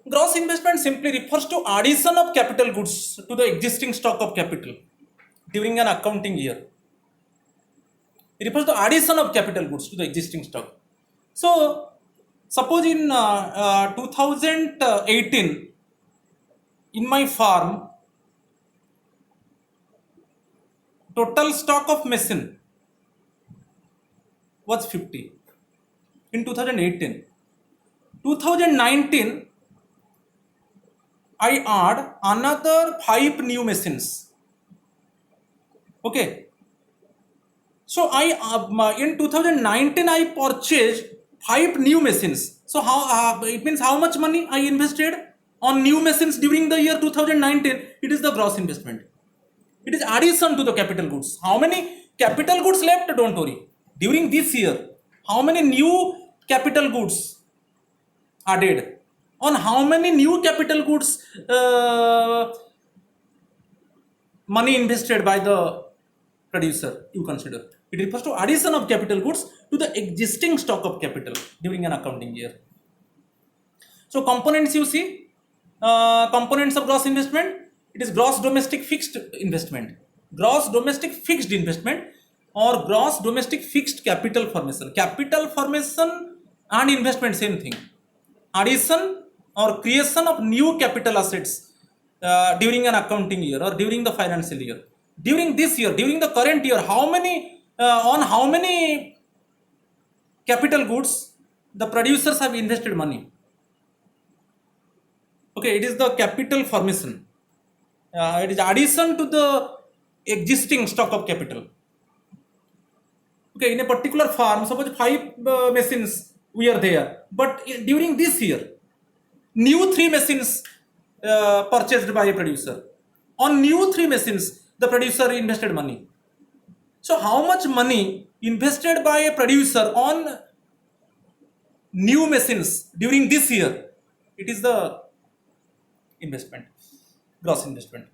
Gross investment simply refers to addition of capital goods to the existing stock of capital during an accounting year. It refers to addition of capital goods to the existing stock. So, suppose in 2018, in my farm, total stock of machine was 50 in 2018. 2019, I add another 5 new machines. Okay. So in 2019 I purchased 5 new machines. So how it means how much money I invested on new machines during the year 2019? It is the gross investment. It is addition to the capital goods. How many capital goods left? Don't worry. During this year, how many new capital goods added? On how many new capital goods money invested by the producer you consider? It refers to addition of capital goods to the existing stock of capital during an accounting year. So components you see, components of gross investment, it is gross domestic fixed investment, gross domestic fixed investment, or gross domestic fixed capital formation. Capital formation and investment same thing. Addition or creation of new capital assets during an accounting year or during the financial year. During this year, during the current year, on how many capital goods the producers have invested money? Okay, it is the capital formation. It is addition to the existing stock of capital. Okay, in a particular farm, suppose 5 machines we are there, but during this year, new 3 machines purchased by a producer. On new 3 machines, the producer invested money. So how much money invested by a producer on new machines during this year? It is the investment, gross investment.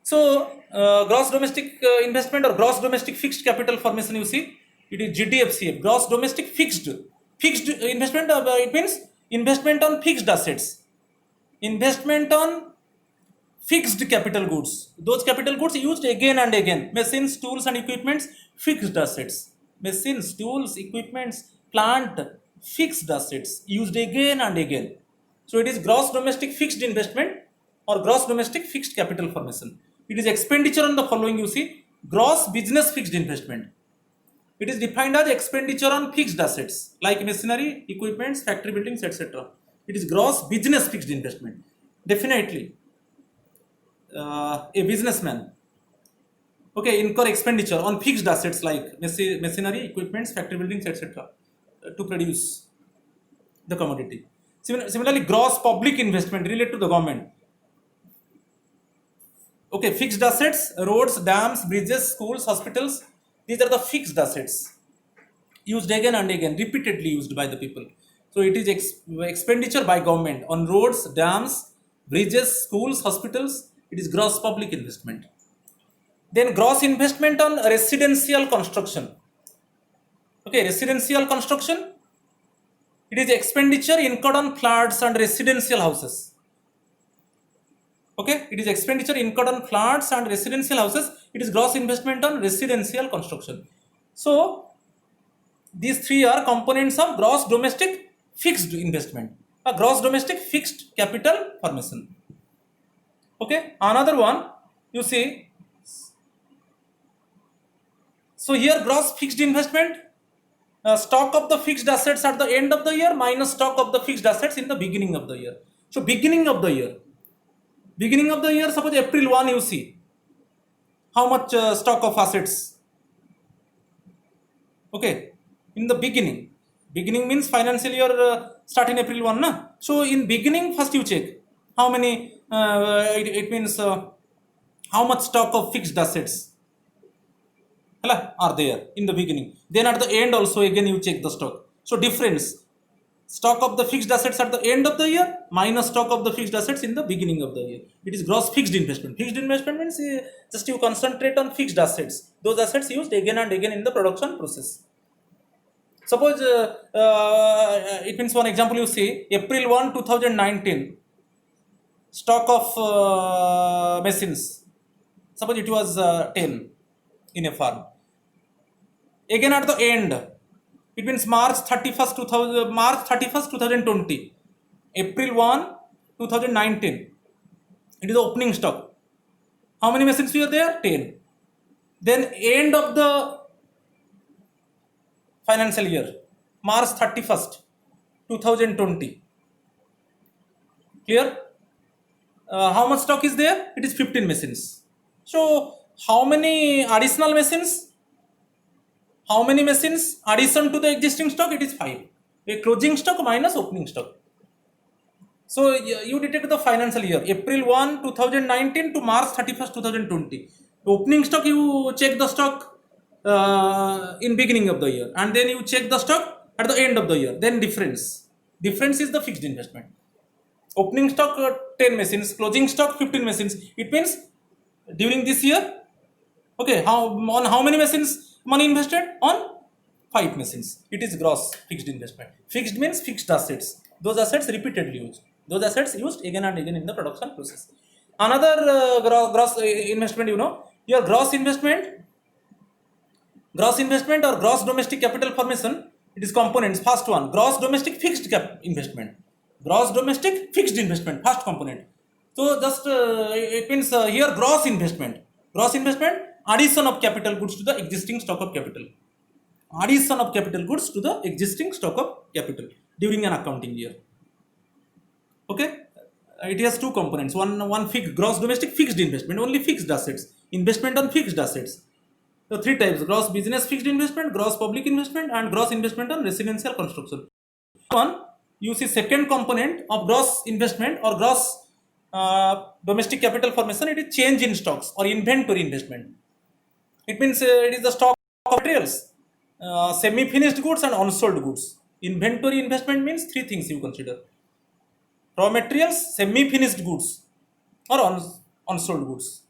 So gross domestic investment or gross domestic fixed capital formation, you see, it is GDFCF, gross domestic fixed investment. It means investment on fixed assets, investment on fixed capital goods. Those capital goods used again and again. Machines, tools and equipments, fixed assets. Machines, tools, equipments, plant, fixed assets used again and again. So it is gross domestic fixed investment or gross domestic fixed capital formation. It is expenditure on the following, you see, gross business fixed investment. It is defined as expenditure on fixed assets like machinery, equipments, factory buildings, etc. It is gross business fixed investment. Definitely, a businessman, okay, incur expenditure on fixed assets like machinery, equipments, factory buildings, etc. To produce the commodity. Similarly, gross public investment related to the government. Okay, fixed assets, roads, dams, bridges, schools, hospitals. These are the fixed assets used again and again, repeatedly used by the people. So it is expenditure by government on roads, dams, bridges, schools, hospitals. It is gross public investment. Then gross investment on residential construction. Okay, residential construction. It is expenditure incurred on flats and residential houses. Okay, it is expenditure incurred on flats and residential houses. It is gross investment on residential construction. So these 3 are components of gross domestic fixed investment, a gross domestic fixed capital formation. Okay, another one, you see. So here gross fixed investment, stock of the fixed assets at the end of the year minus stock of the fixed assets in the beginning of the year. So beginning of the year, suppose April 1, you see how much stock of assets. Okay, in the beginning means financial year start in April 1, na? So in beginning, first you check how many it means how much stock of fixed assets are there in the beginning. Then at the end also again you check the stock. So difference, stock of the fixed assets at the end of the year minus stock of the fixed assets in the beginning of the year. It is gross fixed investment. Fixed investment means just you concentrate on fixed assets, those assets used again and again in the production process. Suppose it means one example you see April 1 2019 stock of machines, suppose it was 10 in a farm. Again at the end, it means March 31st 2020, April 1 2019, it is the opening stock. How many machines were there? 10. Then end of the financial year, March 31st 2020, clear? How much stock is there? It is 15 machines. So how many additional machines? How many machines addition to the existing stock? It is 5. A closing stock minus opening stock. So you detect the financial year April 1 2019 to March 31st 2020. Opening stock, you check the stock in beginning of the year, and then you check the stock at the end of the year. Then difference is the fixed investment. Opening stock 10 machines, closing stock 15 machines. It means during this year, okay, on how many machines money invested? On 5 machines. It is gross fixed investment. Fixed means fixed assets, those assets repeatedly used, those assets used again and again in the production process. Another gross investment, your gross investment or gross domestic capital formation, it is components. First one, gross domestic fixed investment. Gross domestic fixed investment, first component. So just it means here gross investment, addition of capital goods to the existing stock of capital. Addition of capital goods to the existing stock of capital during an accounting year. Okay, it has two components. One fixed gross domestic fixed investment, only fixed assets, investment on fixed assets. So 3 types: gross business fixed investment, gross public investment, and gross investment on residential construction. One, you see second component of gross investment or gross domestic capital formation, it is change in stocks or inventory investment. It means it is the stock of materials, semi-finished goods and unsold goods. Inventory investment means 3 things you consider: raw materials, semi-finished goods, or unsold goods.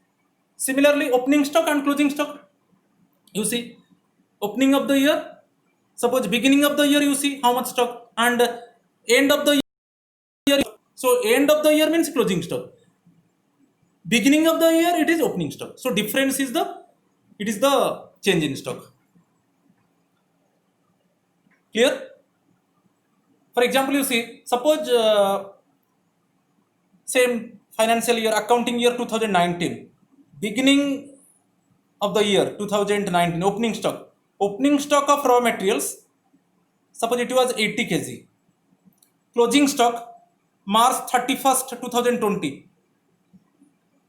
Similarly, opening stock and closing stock. You see, opening of the year, suppose beginning of the year you see how much stock, and end of the year. So end of the year means closing stock. Beginning of the year it is opening stock. So difference is the change in stock. Clear? For example, you see, suppose same financial year, accounting year 2019, beginning of the year 2019, opening stock of raw materials, suppose it was 80 kg. Closing stock March 31st 2020,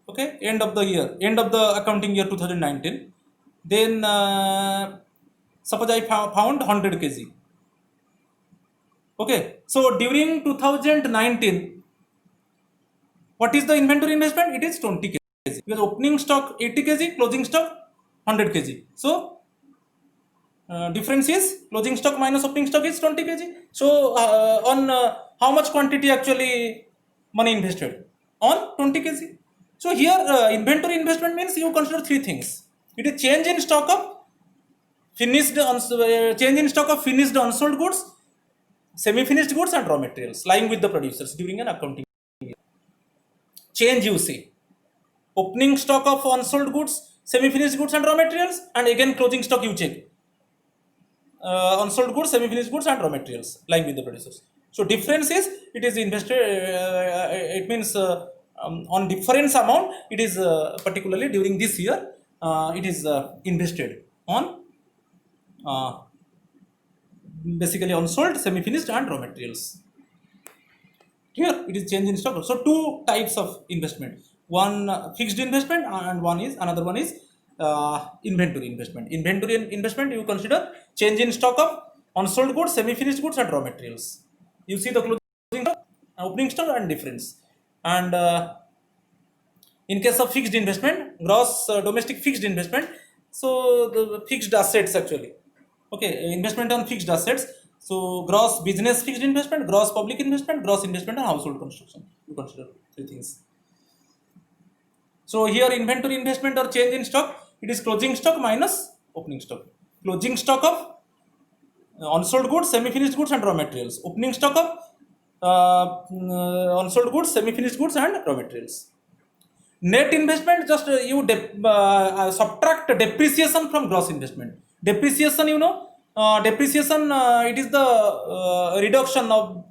okay, end of the year, end of the accounting year 2019. Then suppose I found 100 kg. Okay, so during 2019, what is the inventory investment? It is 20 kg, because opening stock 80 kg, closing stock 100 kg. So difference is closing stock minus opening stock is 20 kg. So on how much quantity actually money invested? On 20 kg. So here inventory investment means you consider 3 things. It is change in stock of finished unsold goods, semi-finished goods, and raw materials lying with the producers during an accounting year. Change you see, opening stock of unsold goods, semi-finished goods, and raw materials, and again closing stock you check, unsold goods, semi-finished goods, and raw materials lying with the producers. So difference is it is invested. It means on difference amount, it is particularly during this year it is invested on basically unsold, semi-finished, and raw materials. Here it is change in stock. So 2 types of investment: one fixed investment, and another one is inventory investment. Inventory investment you consider change in stock of unsold goods, semi-finished goods, and raw materials. You see the closing stock, opening stock, and difference. And in case of fixed investment, gross domestic fixed investment, so the fixed assets actually. Okay, investment on fixed assets. So gross business fixed investment, gross public investment, gross investment on household construction. You consider three things. So here inventory investment or change in stock, it is closing stock minus opening stock. Closing stock of unsold goods, semi-finished goods and raw materials. Opening stock of unsold goods, semi-finished goods and raw materials. Net investment, just you subtract depreciation from gross investment. Depreciation, depreciation, it is the reduction of,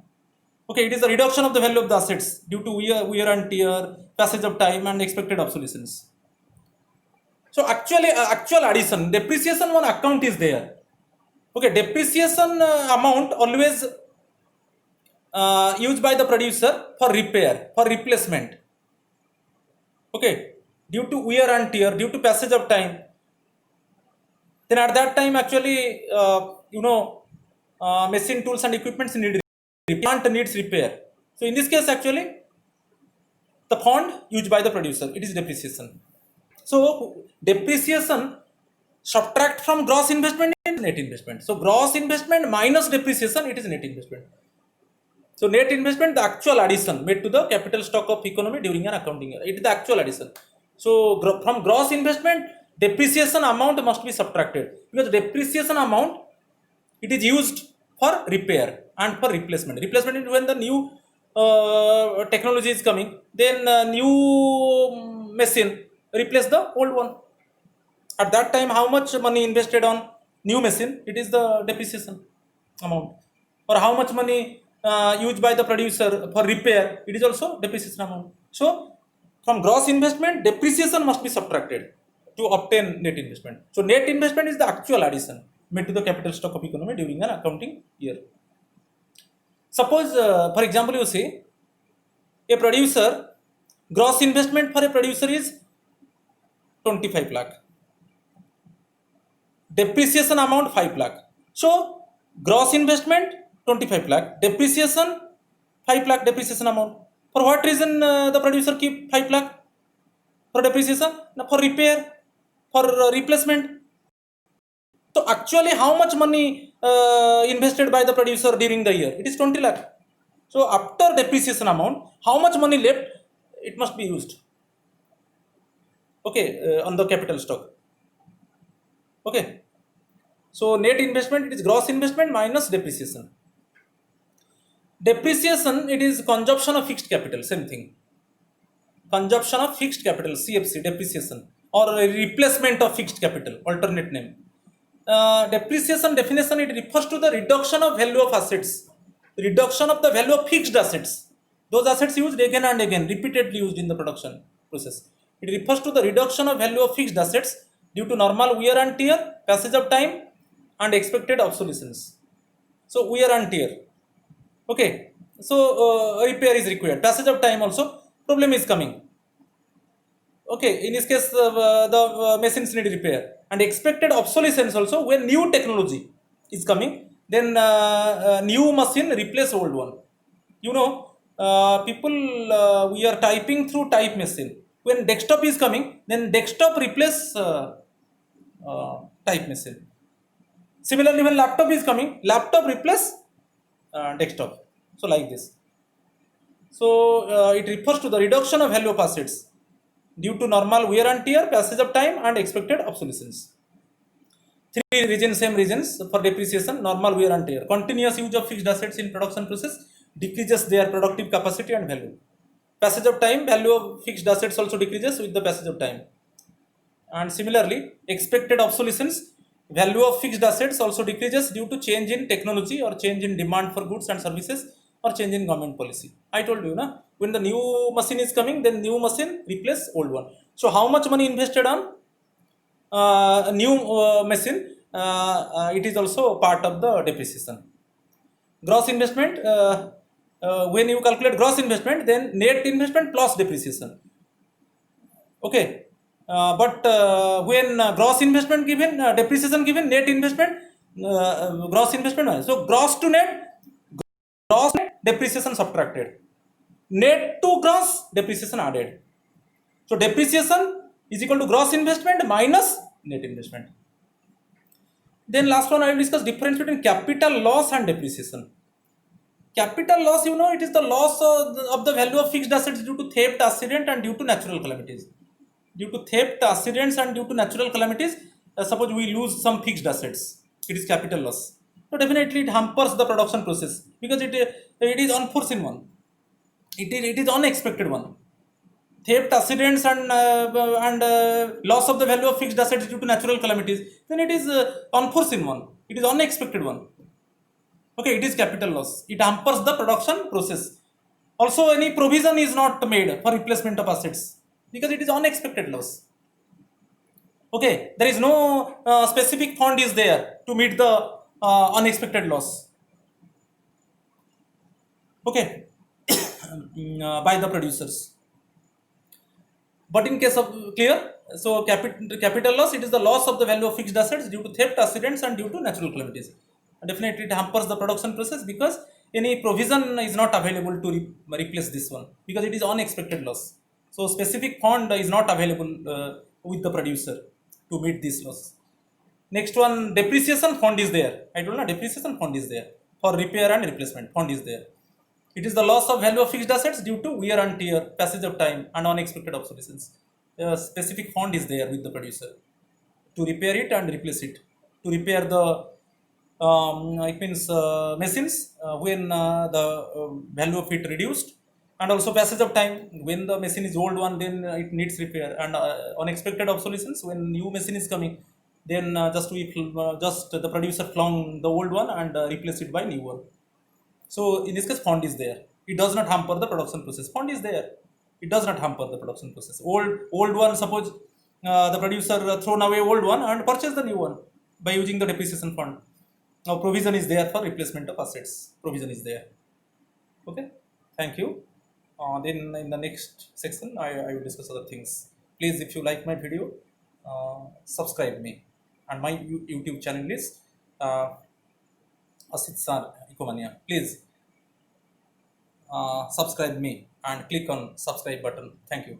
okay, it is the reduction of the value of the assets due to wear and tear, passage of time and expected obsolescence. So actually, actual addition, depreciation one account is there. Okay, depreciation amount always used by the producer for repair, for replacement. Okay, due to wear and tear, due to passage of time, then at that time actually, machine tools and equipments need repair, plant needs repair. So in this case actually, the fund used by the producer, it is depreciation. So depreciation subtract from gross investment is net investment. So gross investment minus depreciation, it is net investment. So net investment, the actual addition made to the capital stock of economy during an accounting year. It is the actual addition. So from gross investment, depreciation amount must be subtracted, because depreciation amount, it is used for repair and for replacement. Replacement is when the new technology is coming, then new machine replace the old one. At that time, how much money invested on new machine? It is the depreciation amount. Or how much money used by the producer for repair? It is also depreciation amount. So from gross investment, depreciation must be subtracted to obtain net investment. So net investment is the actual addition made to the capital stock of economy during an accounting year. Suppose, for example, you say a producer, gross investment for a producer is 25 lakh. Depreciation amount 5 lakh. So gross investment 25 lakh, depreciation 5 lakh depreciation amount. For what reason the producer keep 5 lakh for depreciation? For repair, for replacement. So actually how much money invested by the producer during the year? It is 20 lakh. So after depreciation amount, how much money left? It must be used. Okay, on the capital stock. Okay. So net investment, it is gross investment minus depreciation. Depreciation, it is consumption of fixed capital, same thing. Consumption of fixed capital, CFC, depreciation, or a replacement of fixed capital, alternate name. Depreciation definition, it refers to the reduction of value of assets, reduction of the value of fixed assets. Those assets used again and again, repeatedly used in the production process. It refers to the reduction of value of fixed assets due to normal wear and tear, passage of time, and expected obsolescence. So wear and tear. Okay. So repair is required. Passage of time also, problem is coming. Okay. In this case, the machines need repair. And expected obsolescence also, when new technology is coming, then new machine replace old one. People, we are typing through type machine. When desktop is coming, then desktop replace type machine. Similarly, when laptop is coming, laptop replace desktop. So like this. So it refers to the reduction of value of assets due to normal wear and tear, passage of time, and expected obsolescence. Three reasons, same reasons for depreciation: normal wear and tear. Continuous use of fixed assets in production process decreases their productive capacity and value. Passage of time, value of fixed assets also decreases with the passage of time. And similarly, expected obsolescence, value of fixed assets also decreases due to change in technology or change in demand for goods and services or change in government policy. I told you, when the new machine is coming, then new machine replace old one. So how much money invested on a new machine? It is also part of the depreciation. Gross investment, when you calculate gross investment, then net investment plus depreciation. Okay. But when gross investment given, depreciation given, net investment, gross investment. So gross to net, gross net, depreciation subtracted. net to gross depreciation added. So depreciation is equal to gross investment minus net investment. Then last one I will discuss difference between capital loss and depreciation. Capital loss, you know, it is the loss of the value of fixed assets due to theft, accident, and due to natural calamities. Due to theft, accidents, and due to natural calamities, suppose we lose some fixed assets, it is capital loss. So definitely it hampers the production process because it is unforeseen one. It is unexpected one. Theft, accidents, and loss of the value of fixed assets due to natural calamities, then it is unforeseen one. It is unexpected one. Okay, it is capital loss. It hampers the production process. Also, any provision is not made for replacement of assets because it is unexpected loss. Okay, there is no specific fund is there to meet the unexpected loss. Okay, by the producers. But in case of clear, so capital loss, it is the loss of the value of fixed assets due to theft, accidents, and due to natural calamities. And definitely, it hampers the production process because any provision is not available to replace this one because it is unexpected loss. So specific fund is not available with the producer to meet this loss. Next one, depreciation fund is there. I told you, depreciation fund is there for repair and replacement. Fund is there. It is the loss of value of fixed assets due to wear and tear, passage of time, and unexpected obsolescence. A specific fund is there with the producer to repair it and replace it. To repair the it means machines when the value of it reduced, and also passage of time when the machine is old one, then it needs repair, and unexpected obsolescence when new machine is coming, then just the producer flung the old one and replace it by new one. So in this case, fund is there. It does not hamper the production process. Fund is there. It does not hamper the production process. Old one, suppose the producer thrown away old one and purchase the new one by using the depreciation fund. Now provision is there for replacement of assets. Provision is there. Okay. Thank you. Then in the next section, I will discuss other things. Please, if you like my video, subscribe me. And my YouTube channel is Asit Sar Ecomania. Please subscribe me and click on subscribe button. Thank you.